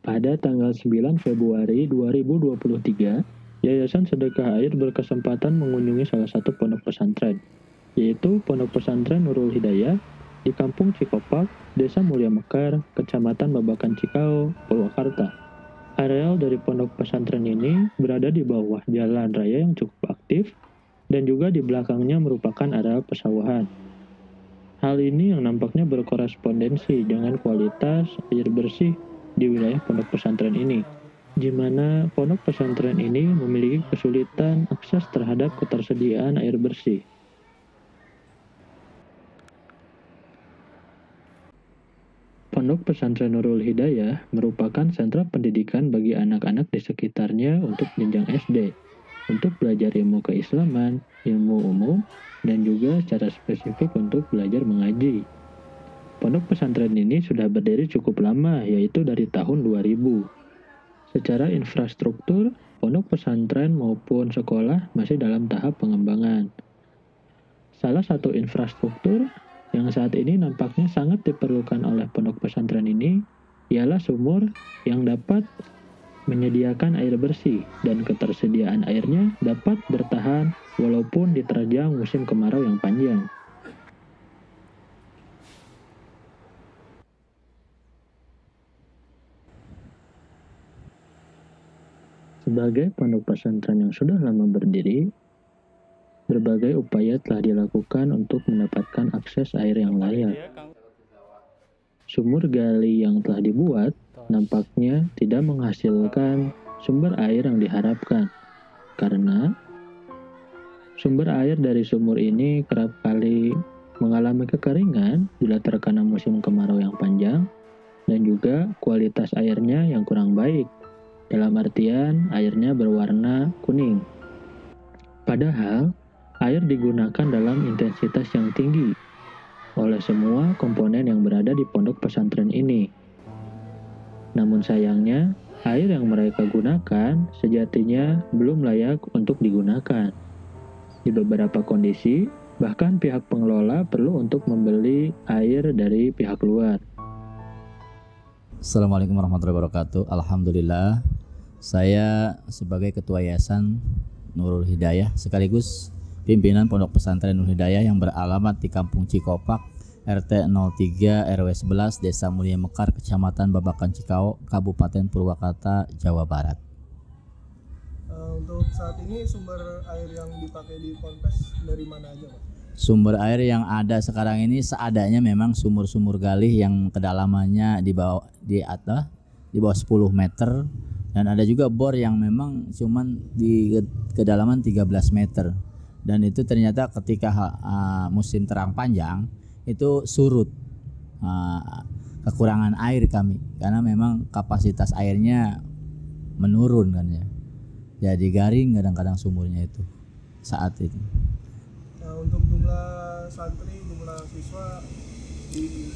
Pada tanggal 9 Februari 2023, Yayasan Sedekah Air berkesempatan mengunjungi salah satu pondok pesantren, yaitu Pondok Pesantren Nurul Hidayah di Kampung Cikopak, Desa Mulia Mekar, Kecamatan Babakan Cikau, Purwakarta. Areal dari pondok pesantren ini berada di bawah jalan raya yang cukup aktif dan juga di belakangnya merupakan area pesawahan. Hal ini yang nampaknya berkorespondensi dengan kualitas air bersih di wilayah pondok pesantren ini, di mana pondok pesantren ini memiliki kesulitan akses terhadap ketersediaan air bersih. Pondok Pesantren Nurul Hidayah merupakan sentra pendidikan bagi anak-anak di sekitarnya untuk jenjang SD, untuk belajar ilmu keislaman, ilmu umum, dan juga secara spesifik untuk belajar mengaji. Pondok pesantren ini sudah berdiri cukup lama, yaitu dari tahun 2000. Secara infrastruktur, pondok pesantren maupun sekolah masih dalam tahap pengembangan. Salah satu infrastruktur yang saat ini nampaknya sangat diperlukan oleh pondok pesantren ini ialah sumur yang dapat menyediakan air bersih dan ketersediaan airnya dapat bertahan walaupun diterjang musim kemarau yang panjang. Sebagai pondok pesantren yang sudah lama berdiri, berbagai upaya telah dilakukan untuk mendapatkan akses air yang layak. Sumur gali yang telah dibuat nampaknya tidak menghasilkan sumber air yang diharapkan, karena sumber air dari sumur ini kerap kali mengalami kekeringan bila terkena musim kemarau yang panjang, dan juga kualitas airnya yang kurang baik, dalam artian airnya berwarna kuning. Padahal, air digunakan dalam intensitas yang tinggi oleh semua komponen yang berada di pondok pesantren ini. Namun sayangnya, air yang mereka gunakan sejatinya belum layak untuk digunakan. Di beberapa kondisi, bahkan pihak pengelola perlu untuk membeli air dari pihak luar. Assalamualaikum warahmatullahi wabarakatuh. Alhamdulillah, saya sebagai Ketua Yayasan Nurul Hidayah sekaligus pimpinan Pondok Pesantren Nurul Hidayah yang beralamat di Kampung Cikopak, RT 03 RW 11 Desa Mulia Mekar, Kecamatan Babakan Cikau, Kabupaten Purwakarta, Jawa Barat. Untuk saat ini sumber air yang dipakai di Ponpes dari mana aja, Pak? Sumber air yang ada sekarang ini seadanya memang sumur-sumur galih yang kedalamannya di bawah 10 meter, dan ada juga bor yang memang cuman di kedalaman 13 meter. Dan itu ternyata ketika musim terang panjang itu surut, kekurangan air kami karena memang kapasitas airnya menurun kan ya. Jadi garing kadang-kadang sumurnya itu saat itu. Untuk jumlah santri, jumlah siswa di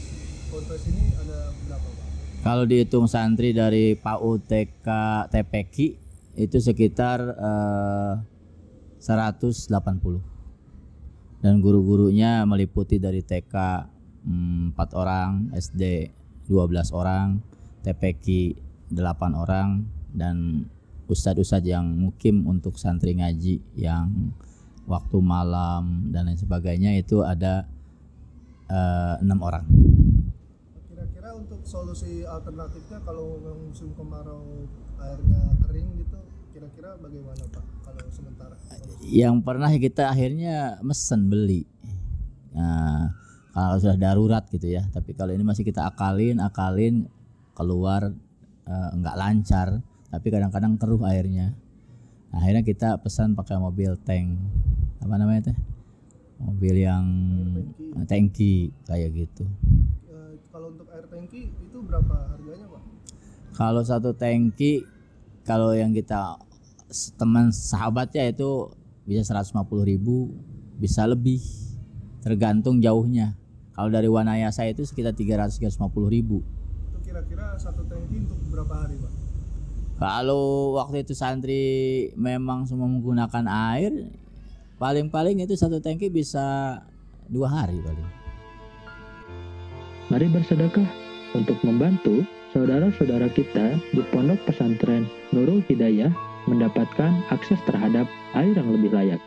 Ponpes ini ada berapa, Pak? Kalau dihitung santri dari PAUD, TK, TPQ itu sekitar 180. Dan guru-gurunya meliputi dari TK 4 orang, SD 12 orang, TPQ 8 orang, dan ustadz-ustadz yang mukim untuk santri ngaji yang waktu malam dan lain sebagainya itu ada 6 orang. Kira-kira untuk solusi alternatifnya kalau musim kemarau airnya kering gitu, kira-kira bagaimana, Pak, kalau sementara? Yang pernah kita akhirnya mesen beli. Nah, kalau sudah darurat gitu ya. Tapi kalau ini masih kita akalin keluar enggak lancar, tapi kadang-kadang keruh airnya. Nah, akhirnya kita pesan pakai mobil tank. Apa namanya teh? Mobil yang tangki kayak gitu. Kalau untuk air tangki itu berapa harganya, Pak? Kalau satu tangki, kalau yang kita teman sahabatnya itu bisa 150.000, bisa lebih, tergantung jauhnya. Kalau dari Wanayasa itu sekitar 350.000. Itu kira-kira satu tangki untuk berapa hari, Pak? Kalau waktu itu santri memang semua menggunakan air, paling-paling itu satu tangki bisa 2 hari paling. Mari bersedekah untuk membantu saudara-saudara kita di Pondok Pesantren Nurul Hidayah mendapatkan akses terhadap air yang lebih layak.